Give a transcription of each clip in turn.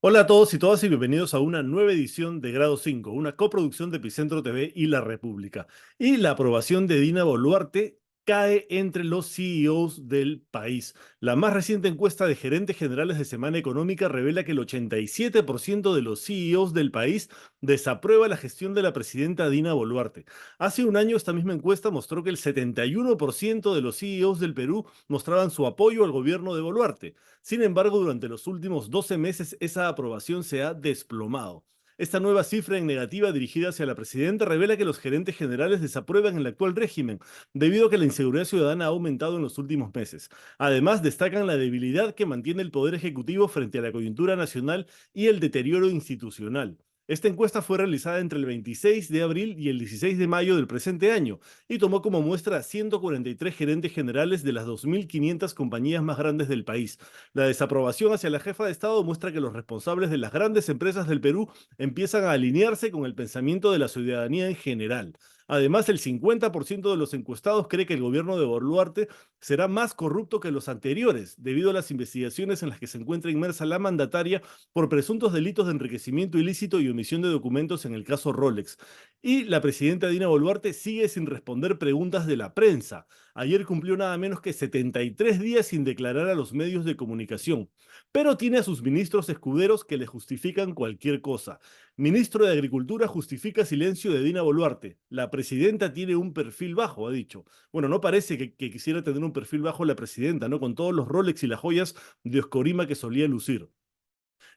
Hola a todos y todas y bienvenidos a una nueva edición de Grado 5, una coproducción de Epicentro TV y La República. Y la aprobación de Dina Boluarte cae entre los CEOs del país. La más reciente encuesta de gerentes generales de Semana Económica revela que el 87% de los CEOs del país desaprueba la gestión de la presidenta Dina Boluarte. Hace un año esta misma encuesta mostró que el 71% de los CEOs del Perú mostraban su apoyo al gobierno de Boluarte. Sin embargo, durante los últimos 12 meses esa aprobación se ha desplomado. Esta nueva cifra en negativa dirigida hacia la presidenta revela que los gerentes generales desaprueban el actual régimen, debido a que la inseguridad ciudadana ha aumentado en los últimos meses. Además, destacan la debilidad que mantiene el Poder Ejecutivo frente a la coyuntura nacional y el deterioro institucional. Esta encuesta fue realizada entre el 26 de abril y el 16 de mayo del presente año y tomó como muestra a 143 gerentes generales de las 2.500 compañías más grandes del país. La desaprobación hacia la jefa de Estado muestra que los responsables de las grandes empresas del Perú empiezan a alinearse con el pensamiento de la ciudadanía en general. Además, el 50% de los encuestados cree que el gobierno de Boluarte será más corrupto que los anteriores, debido a las investigaciones en las que se encuentra inmersa la mandataria por presuntos delitos de enriquecimiento ilícito y omisión de documentos en el caso Rolex. Y la presidenta Dina Boluarte sigue sin responder preguntas de la prensa. Ayer cumplió nada menos que 73 días sin declarar a los medios de comunicación, pero tiene a sus ministros escuderos que le justifican cualquier cosa. Ministro de Agricultura justifica silencio de Dina Boluarte. La presidenta tiene un perfil bajo, ha dicho. Bueno, no parece que quisiera tener un perfil bajo la presidenta, ¿no? Con todos los Rolex y las joyas de Oscorima que solía lucir.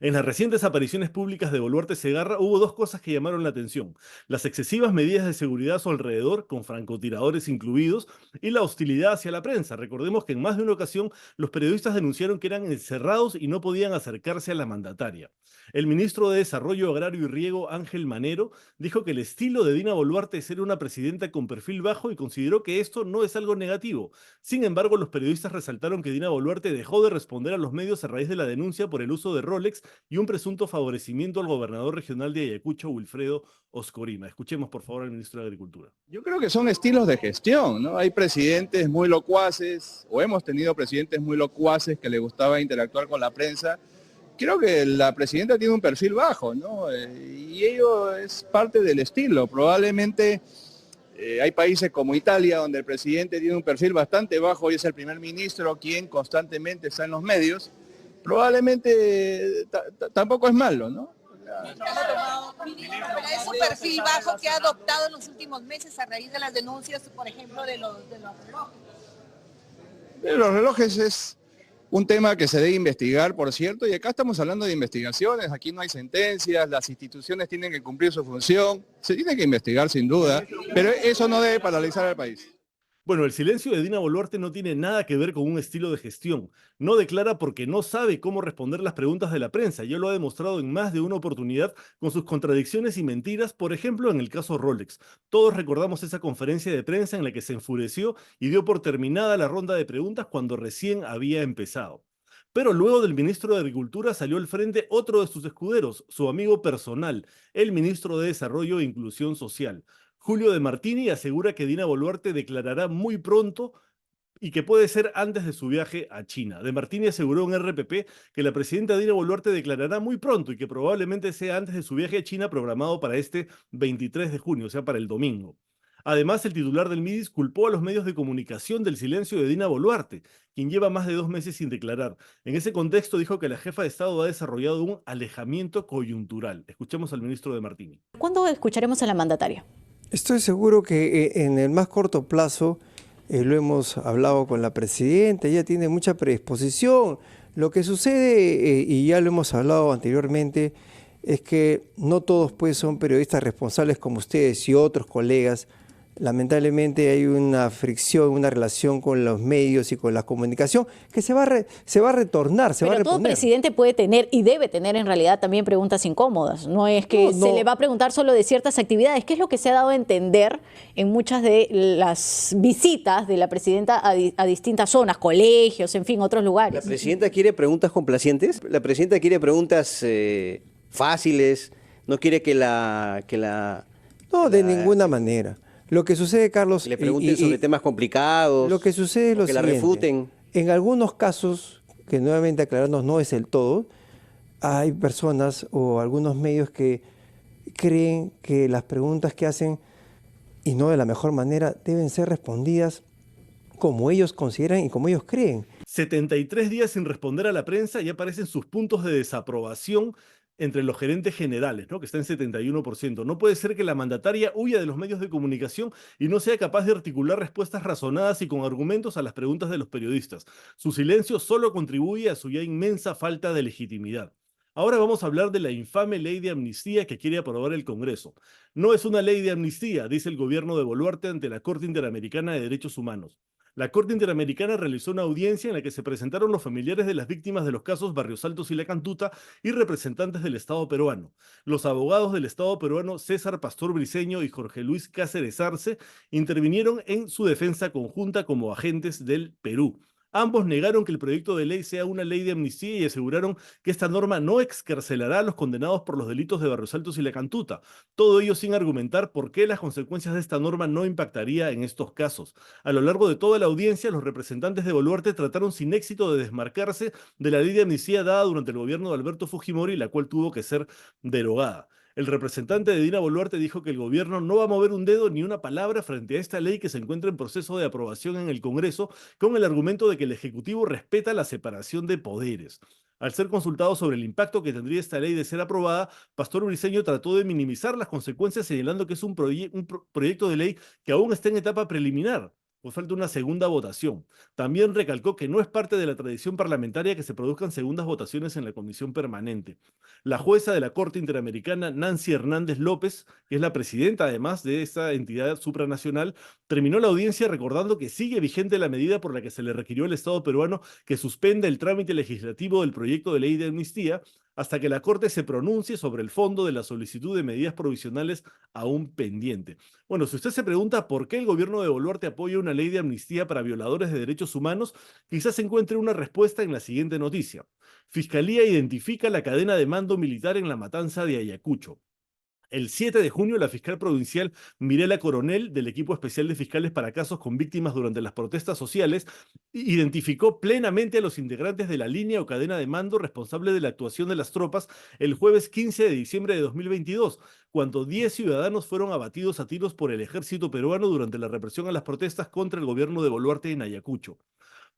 En las recientes apariciones públicas de Boluarte Segarra hubo dos cosas que llamaron la atención: las excesivas medidas de seguridad a su alrededor, con francotiradores incluidos, y la hostilidad hacia la prensa. Recordemos que en más de una ocasión los periodistas denunciaron que eran encerrados y no podían acercarse a la mandataria. El ministro de Desarrollo Agrario y Riego, Ángel Manero, dijo que el estilo de Dina Boluarte es ser una presidenta con perfil bajo y consideró que esto no es algo negativo. Sin embargo, los periodistas resaltaron que Dina Boluarte dejó de responder a los medios a raíz de la denuncia por el uso de Rolex y un presunto favorecimiento al gobernador regional de Ayacucho, Wilfredo Oscorima. Escuchemos, por favor, al ministro de Agricultura. Yo creo que son estilos de gestión, ¿no? Hay presidentes muy locuaces, o hemos tenido presidentes muy locuaces que les gustaba interactuar con la prensa. Creo que la presidenta tiene un perfil bajo, ¿no? Y ello es parte del estilo. Probablemente hay países como Italia, donde el presidente tiene un perfil bastante bajo y es el primer ministro quien constantemente está en los medios. Probablemente tampoco es malo, ¿no? Pero es un perfil bajo que ha adoptado en los últimos meses a raíz de las denuncias, por ejemplo, de los relojes. Los relojes es un tema que se debe investigar, por cierto, y acá estamos hablando de investigaciones, aquí no hay sentencias, las instituciones tienen que cumplir su función, se tiene que investigar sin duda, pero eso no debe paralizar al país. Bueno, el silencio de Dina Boluarte no tiene nada que ver con un estilo de gestión. No declara porque no sabe cómo responder las preguntas de la prensa. Ya lo ha demostrado en más de una oportunidad con sus contradicciones y mentiras, por ejemplo, en el caso Rolex. Todos recordamos esa conferencia de prensa en la que se enfureció y dio por terminada la ronda de preguntas cuando recién había empezado. Pero luego del ministro de Agricultura salió al frente otro de sus escuderos, su amigo personal, el ministro de Desarrollo e Inclusión Social. Julio de Martini asegura que Dina Boluarte declarará muy pronto y que puede ser antes de su viaje a China. De Martini aseguró en RPP que la presidenta Dina Boluarte declarará muy pronto y que probablemente sea antes de su viaje a China programado para este 23 de junio, o sea, para el domingo. Además, el titular del MIDIS culpó a los medios de comunicación del silencio de Dina Boluarte, quien lleva más de 2 meses sin declarar. En ese contexto dijo que la jefa de Estado ha desarrollado un alejamiento coyuntural. Escuchemos al ministro de Martini. ¿Cuándo escucharemos a la mandataria? Estoy seguro que en el más corto plazo lo hemos hablado con la presidenta, ella tiene mucha predisposición. Lo que sucede, y ya lo hemos hablado anteriormente, es que no todos pues son periodistas responsables como ustedes y otros colegas. Lamentablemente hay una fricción, una relación con los medios y con la comunicación que se va a retornar, se va a Pero todo reponer. presidente puede tener y debe tener en realidad también preguntas incómodas. No es que se le va a preguntar solo de ciertas actividades, que es lo que se ha dado a entender en muchas de las visitas de la presidenta a distintas zonas, colegios, en fin, otros lugares. ¿La presidenta quiere preguntas complacientes? ¿La presidenta quiere preguntas fáciles? ¿No quiere que la... No, de ninguna manera. Lo que sucede, Carlos... Le pregunten sobre temas complicados. Lo que sucede es lo que siguiente. la refuten. En algunos casos, que nuevamente aclararnos no es el todo, hay personas o algunos medios que creen que las preguntas que hacen, y no de la mejor manera, deben ser respondidas como ellos consideran y como ellos creen. 73 días sin responder a la prensa y aparecen sus puntos de desaprobación entre los gerentes generales, ¿no? Que está en 71%. No puede ser que la mandataria huya de los medios de comunicación y no sea capaz de articular respuestas razonadas y con argumentos a las preguntas de los periodistas. Su silencio solo contribuye a su ya inmensa falta de legitimidad. Ahora vamos a hablar de la infame ley de amnistía que quiere aprobar el Congreso. No es una ley de amnistía, dice el gobierno de Boluarte ante la Corte Interamericana de Derechos Humanos. La Corte Interamericana realizó una audiencia en la que se presentaron los familiares de las víctimas de los casos Barrios Altos y La Cantuta y representantes del Estado peruano. Los abogados del Estado peruano César Pastor Briceño y Jorge Luis Cáceres Arce intervinieron en su defensa conjunta como agentes del Perú. Ambos negaron que el proyecto de ley sea una ley de amnistía y aseguraron que esta norma no excarcelará a los condenados por los delitos de Barrios Altos y La Cantuta. Todo ello sin argumentar por qué las consecuencias de esta norma no impactaría en estos casos. A lo largo de toda la audiencia, los representantes de Boluarte trataron sin éxito de desmarcarse de la ley de amnistía dada durante el gobierno de Alberto Fujimori, la cual tuvo que ser derogada. El representante de Dina Boluarte dijo que el gobierno no va a mover un dedo ni una palabra frente a esta ley que se encuentra en proceso de aprobación en el Congreso con el argumento de que el Ejecutivo respeta la separación de poderes. Al ser consultado sobre el impacto que tendría esta ley de ser aprobada, Pastor Briceño trató de minimizar las consecuencias señalando que es un proyecto de ley que aún está en etapa preliminar, pues falta una segunda votación. También recalcó que no es parte de la tradición parlamentaria que se produzcan segundas votaciones en la comisión permanente. La jueza de la Corte Interamericana, Nancy Hernández López, que es la presidenta además de esta entidad supranacional, terminó la audiencia recordando que sigue vigente la medida por la que se le requirió al Estado peruano que suspenda el trámite legislativo del proyecto de ley de amnistía hasta que la Corte se pronuncie sobre el fondo de la solicitud de medidas provisionales aún pendiente. Bueno, si usted se pregunta por qué el gobierno de Boluarte apoya una ley de amnistía para violadores de derechos humanos, quizás encuentre una respuesta en la siguiente noticia. Fiscalía identifica la cadena de mando militar en la matanza de Ayacucho. El 7 de junio, la fiscal provincial Mirela Coronel, del equipo especial de fiscales para casos con víctimas durante las protestas sociales, identificó plenamente a los integrantes de la línea o cadena de mando responsable de la actuación de las tropas el jueves 15 de diciembre de 2022, cuando 10 ciudadanos fueron abatidos a tiros por el ejército peruano durante la represión a las protestas contra el gobierno de Boluarte en Ayacucho.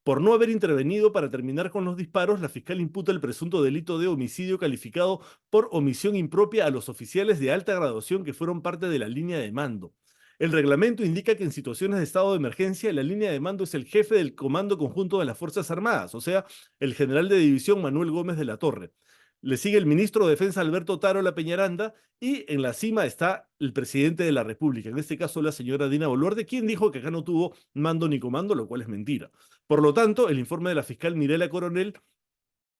Por no haber intervenido para terminar con los disparos, la fiscal imputa el presunto delito de homicidio calificado por omisión impropia a los oficiales de alta graduación que fueron parte de la línea de mando. El reglamento indica que en situaciones de estado de emergencia, la línea de mando es el jefe del Comando Conjunto de las Fuerzas Armadas, o sea, el general de división Manuel Gómez de la Torre. Le sigue el ministro de Defensa Alberto Tarola Peñaranda y en la cima está el presidente de la República, en este caso la señora Dina Boluarte, quien dijo que acá no tuvo mando ni comando, lo cual es mentira. Por lo tanto, el informe de la fiscal Mirela Coronel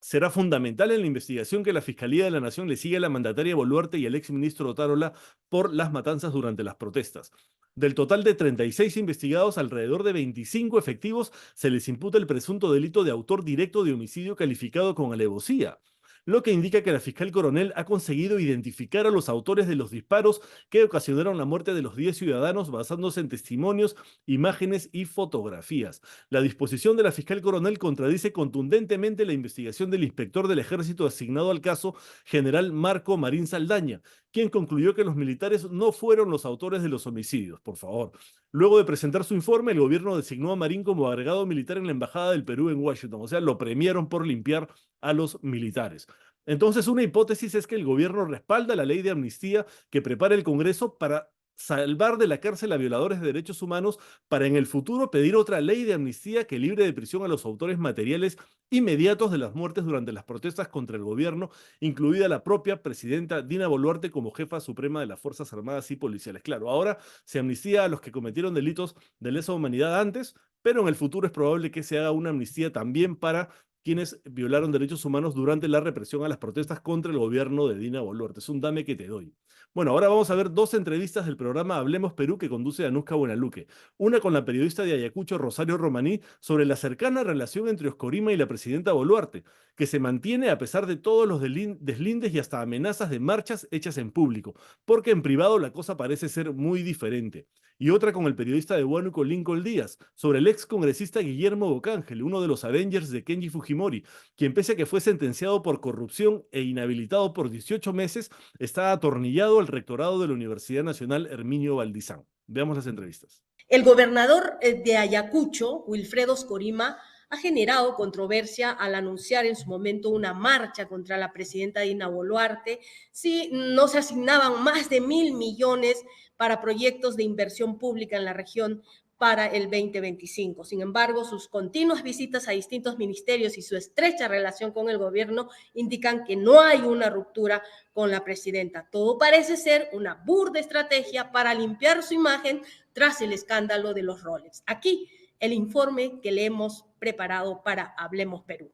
será fundamental en la investigación que la Fiscalía de la Nación le sigue a la mandataria Boluarte y al exministro Tarola por las matanzas durante las protestas. Del total de 36 investigados, alrededor de 25 efectivos se les imputa el presunto delito de autor directo de homicidio calificado con alevosía, lo que indica que la fiscal Coronel ha conseguido identificar a los autores de los disparos que ocasionaron la muerte de los 10 ciudadanos basándose en testimonios, imágenes y fotografías. La disposición de la fiscal Coronel contradice contundentemente la investigación del inspector del ejército asignado al caso, general Marco Marín Saldaña, quien concluyó que los militares no fueron los autores de los homicidios. Por favor. Luego de presentar su informe, el gobierno designó a Marín como agregado militar en la Embajada del Perú en Washington, o sea, lo premiaron por limpiar a los militares. Entonces, una hipótesis es que el gobierno respalda la ley de amnistía que prepara el Congreso para salvar de la cárcel a violadores de derechos humanos para en el futuro pedir otra ley de amnistía que libre de prisión a los autores materiales inmediatos de las muertes durante las protestas contra el gobierno, incluida la propia presidenta Dina Boluarte como jefa suprema de las Fuerzas Armadas y Policiales. Claro, ahora se amnistía a los que cometieron delitos de lesa humanidad antes, pero en el futuro es probable que se haga una amnistía también para quienes violaron derechos humanos durante la represión a las protestas contra el gobierno de Dina Boluarte. Es un dame que te doy. Bueno, ahora vamos a ver dos entrevistas del programa Hablemos Perú que conduce Anuska Buenaluque. Una con la periodista de Ayacucho, Rosario Romaní, sobre la cercana relación entre Oscorima y la presidenta Boluarte, que se mantiene a pesar de todos los deslindes y hasta amenazas de marchas hechas en público, porque en privado la cosa parece ser muy diferente. Y otra con el periodista de Huánuco, Lincoln Díaz, sobre el ex congresista Guillermo Bocángel, uno de los Avengers de Kenji Fujimori, Fujimori, quien pese a que fue sentenciado por corrupción e inhabilitado por 18 meses, está atornillado al rectorado de la Universidad Nacional Herminio Valdizán. Veamos las entrevistas. El gobernador de Ayacucho, Wilfredo Scorima, ha generado controversia al anunciar en su momento una marcha contra la presidenta Dina Boluarte si no se asignaban más de 1.000 millones para proyectos de inversión pública en la región para el 2025. Sin embargo, sus continuas visitas a distintos ministerios y su estrecha relación con el gobierno indican que no hay una ruptura con la presidenta. Todo parece ser una burda estrategia para limpiar su imagen tras el escándalo de los Rolex. Aquí el informe que le hemos preparado para Hablemos Perú.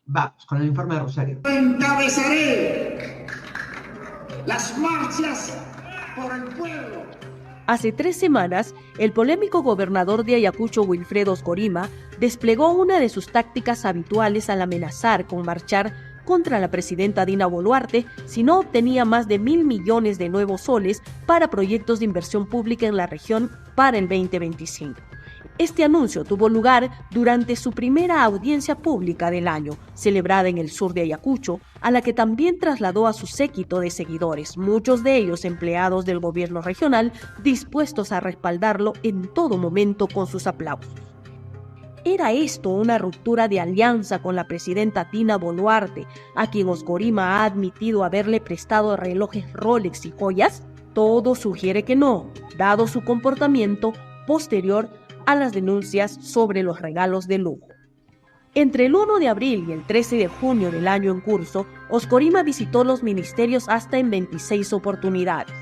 Vamos con el informe de Rosario. Encabezaré las marchas por el pueblo. Hace 3 semanas, el polémico gobernador de Ayacucho, Wilfredo Scorima, desplegó una de sus tácticas habituales al amenazar con marchar contra la presidenta Dina Boluarte si no obtenía más de 1.000 millones de nuevos soles para proyectos de inversión pública en la región para el 2025. Este anuncio tuvo lugar durante su primera audiencia pública del año, celebrada en el sur de Ayacucho, a la que también trasladó a su séquito de seguidores, muchos de ellos empleados del gobierno regional, dispuestos a respaldarlo en todo momento con sus aplausos. ¿Era esto una ruptura de alianza con la presidenta Dina Boluarte, a quien Scorima ha admitido haberle prestado relojes Rolex y joyas? Todo sugiere que no, dado su comportamiento posterior a las denuncias sobre los regalos de lujo. Entre el 1 de abril y el 13 de junio del año en curso, Scorima visitó los ministerios hasta en 26 oportunidades,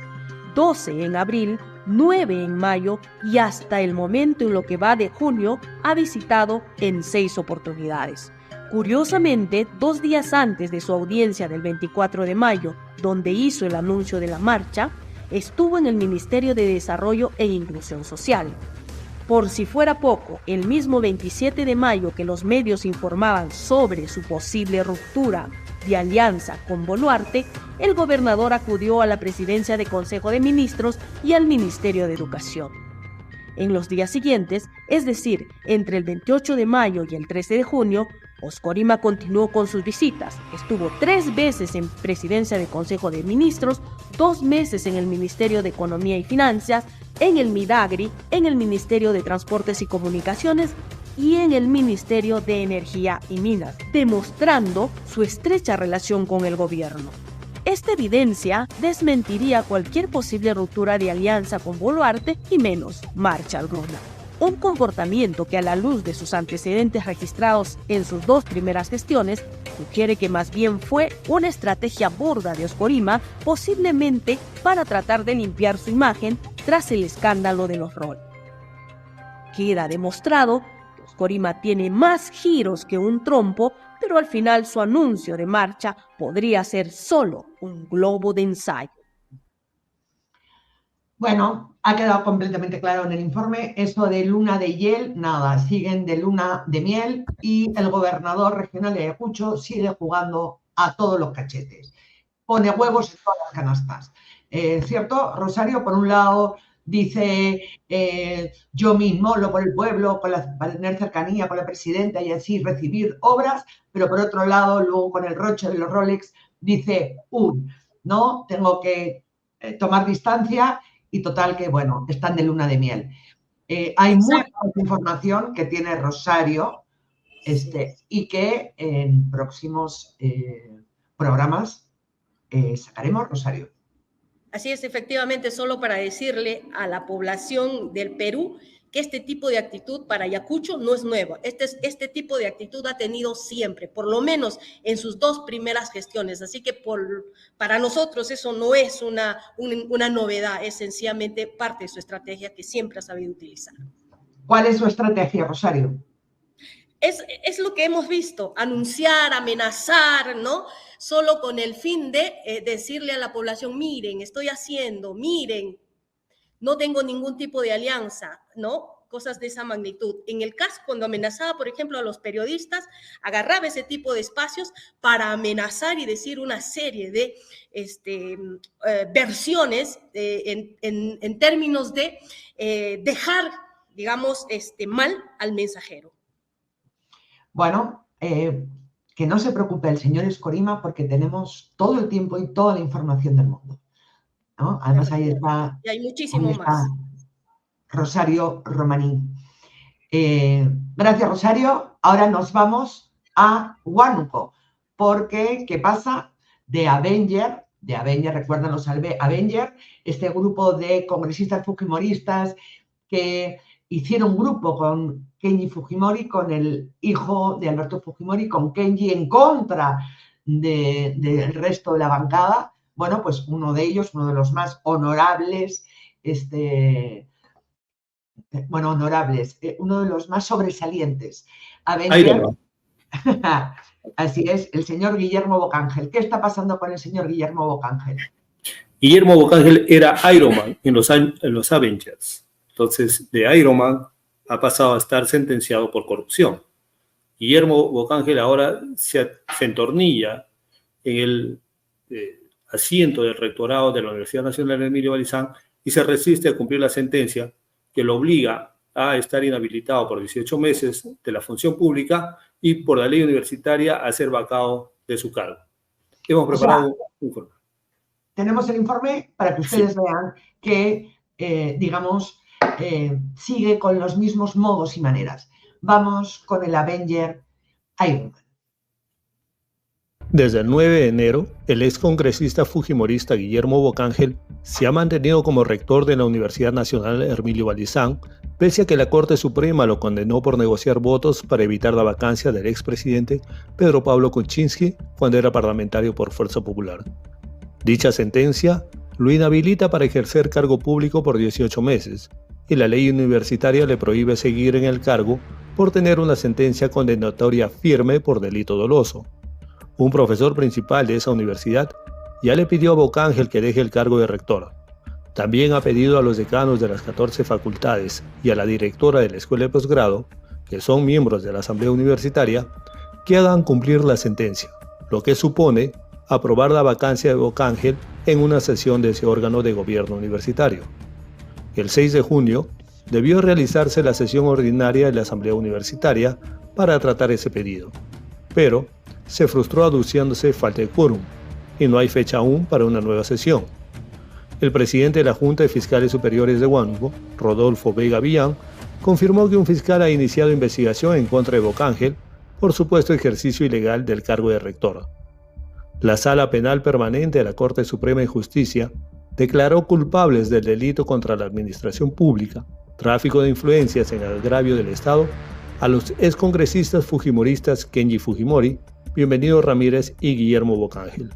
12 en abril, 9 en mayo y hasta el momento en lo que va de junio ha visitado en 6 oportunidades. Curiosamente, 2 días antes de su audiencia del 24 de mayo, donde hizo el anuncio de la marcha, estuvo en el Ministerio de Desarrollo e Inclusión Social. Por si fuera poco, el mismo 27 de mayo que los medios informaban sobre su posible ruptura de alianza con Boluarte, el gobernador acudió a la presidencia de Consejo de Ministros y al Ministerio de Educación. En los días siguientes, es decir, entre el 28 de mayo y el 13 de junio, Scorima continuó con sus visitas. Estuvo 3 veces en presidencia de Consejo de Ministros, 2 meses en el Ministerio de Economía y Finanzas, en el Midagri, en el Ministerio de Transportes y Comunicaciones y en el Ministerio de Energía y Minas, demostrando su estrecha relación con el gobierno. Esta evidencia desmentiría cualquier posible ruptura de alianza con Boluarte y menos marcha alguna. Un comportamiento que, a la luz de sus antecedentes registrados en sus 2 primeras gestiones, sugiere que más bien fue una estrategia burda de Scorima, posiblemente para tratar de limpiar su imagen tras el escándalo de los Rolex. Queda demostrado que Scorima tiene más giros que un trompo, pero al final su anuncio de marcha podría ser solo un globo de ensayo. Bueno, ha quedado completamente claro en el informe eso de luna de hiel, nada, siguen de luna de miel y el gobernador regional de Ayacucho sigue jugando a todos los cachetes. Pone huevos en todas las canastas. ¿Cierto? Rosario, por un lado, dice yo me inmolo por el pueblo para tener cercanía con la presidenta y así recibir obras, pero por otro lado, luego con el roche de los Rolex, dice, no, tengo que tomar distancia. Y total que, bueno, están de luna de miel. Hay mucha información que tiene Rosario y que en próximos programas sacaremos, Rosario. Así es, efectivamente, solo para decirle a la población del Perú que este tipo de actitud para Ayacucho no es nuevo. Este tipo de actitud ha tenido siempre, por lo menos en sus 2 primeras gestiones. Así que para nosotros eso no es una novedad, es sencillamente parte de su estrategia que siempre ha sabido utilizar. ¿Cuál es su estrategia, Rosario? Es lo que hemos visto, anunciar, amenazar, ¿no? Solo con el fin de decirle a la población, miren, estoy haciendo, miren, no tengo ningún tipo de alianza, ¿no? Cosas de esa magnitud. En el caso, cuando amenazaba, por ejemplo, a los periodistas, agarraba ese tipo de espacios para amenazar y decir una serie de versiones en términos de dejar, digamos, mal al mensajero. Bueno, que no se preocupe el señor Escorima porque tenemos todo el tiempo y toda la información del mundo, ¿no? Además ahí está, y hay muchísimo más. Rosario Romaní. Gracias, Rosario. Ahora nos vamos a Huánuco, porque ¿qué pasa? De Avenger, recuerdan los Avenger, este grupo de congresistas fujimoristas que hicieron un grupo con Kenji Fujimori, con el hijo de Alberto Fujimori, con Kenji, en contra del resto de la bancada. Bueno, pues uno de ellos, uno de los más honorables, uno de los más sobresalientes. Avenger, así es, el señor Guillermo Bocángel. ¿Qué está pasando con el señor Guillermo Bocángel? Guillermo Bocángel era Iron Man en los Avengers. Entonces, de Iron Man ha pasado a estar sentenciado por corrupción. Guillermo Bocángel ahora se entornilla en el asiento del rectorado de la Universidad Nacional Emilio Balizán y se resiste a cumplir la sentencia que lo obliga a estar inhabilitado por 18 meses de la función pública y por la ley universitaria a ser vacado de su cargo. Hemos preparado un informe. Tenemos el informe para que ustedes vean que, sigue con los mismos modos y maneras. Vamos con el Avenger Iron Man. Desde el 9 de enero, el excongresista fujimorista Guillermo Bocángel se ha mantenido como rector de la Universidad Nacional Hermilio Balizán, pese a que la Corte Suprema lo condenó por negociar votos para evitar la vacancia del expresidente Pedro Pablo Kuczynski cuando era parlamentario por Fuerza Popular. Dicha sentencia lo inhabilita para ejercer cargo público por 18 meses, y la ley universitaria le prohíbe seguir en el cargo por tener una sentencia condenatoria firme por delito doloso. Un profesor principal de esa universidad ya le pidió a Bocángel que deje el cargo de rector. También ha pedido a los decanos de las 14 facultades y a la directora de la escuela de posgrado, que son miembros de la asamblea universitaria, que hagan cumplir la sentencia, lo que supone aprobar la vacancia de Bocángel en una sesión de ese órgano de gobierno universitario. El 6 de junio debió realizarse la sesión ordinaria de la asamblea universitaria para tratar ese pedido, pero se frustró aduciéndose falta de quórum y no hay fecha aún para una nueva sesión. El presidente de la Junta de Fiscales Superiores de Huánuco, Rodolfo Vega Villán, confirmó que un fiscal ha iniciado investigación en contra de Bocángel por supuesto ejercicio ilegal del cargo de rector. La Sala Penal Permanente de la Corte Suprema de Justicia declaró culpables del delito contra la administración pública, tráfico de influencias en agravio del Estado, a los excongresistas fujimoristas Kenji Fujimori, Bienvenido Ramírez y Guillermo Bocángel.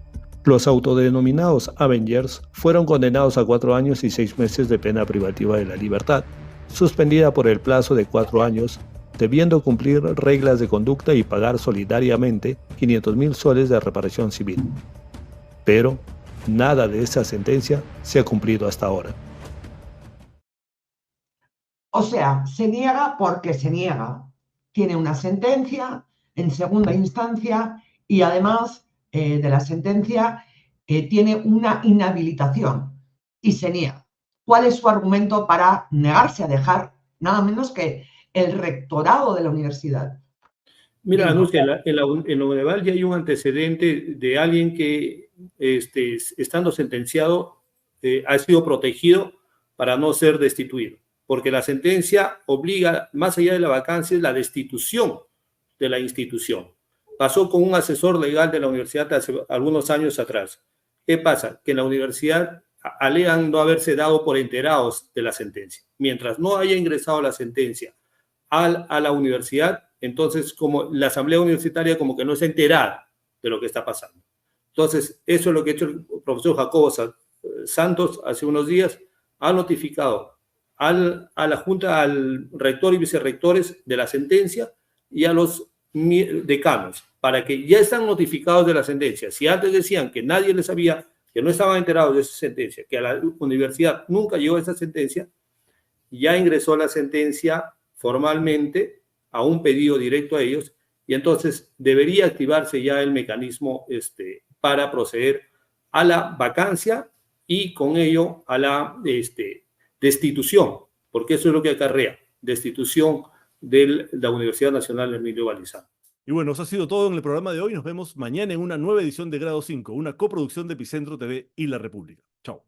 Los autodenominados Avengers fueron condenados a 4 años y 6 meses de pena privativa de la libertad, suspendida por el plazo de 4 años, debiendo cumplir reglas de conducta y pagar solidariamente 500.000 soles de reparación civil. Pero nada de esa sentencia se ha cumplido hasta ahora. O sea, se niega porque se niega. Tiene una sentencia en segunda instancia y además de la sentencia tiene una inhabilitación y se niega. ¿Cuál es su argumento para negarse a dejar nada menos que el rectorado de la universidad? Mira, Anuncia, en la UNEVAL ya hay un antecedente de alguien que, estando sentenciado, ha sido protegido para no ser destituido, porque la sentencia obliga, más allá de la vacancia, la destitución de la institución. Pasó con un asesor legal de la universidad hace algunos años atrás. ¿Qué pasa? Que en la universidad alegan no haberse dado por enterados de la sentencia. Mientras no haya ingresado la sentencia a la universidad, entonces como la asamblea universitaria como que no está enterada de lo que está pasando. Entonces, eso es lo que ha hecho el profesor Jacobo Santos hace unos días, ha notificado a la Junta, al rector y vicerrectores de la sentencia y a los decanos, para que ya están notificados de la sentencia. Si antes decían que nadie les sabía, que no estaban enterados de esa sentencia, que a la universidad nunca llegó esa sentencia, ya ingresó la sentencia formalmente a un pedido directo a ellos y entonces debería activarse ya el mecanismo para proceder a la vacancia y con ello a la destitución, porque eso es lo que acarrea, destitución de la Universidad Nacional Emilio Balizán. Y bueno, eso ha sido todo en el programa de hoy. Nos vemos mañana en una nueva edición de Grado 5, una coproducción de Epicentro TV y La República. Chao.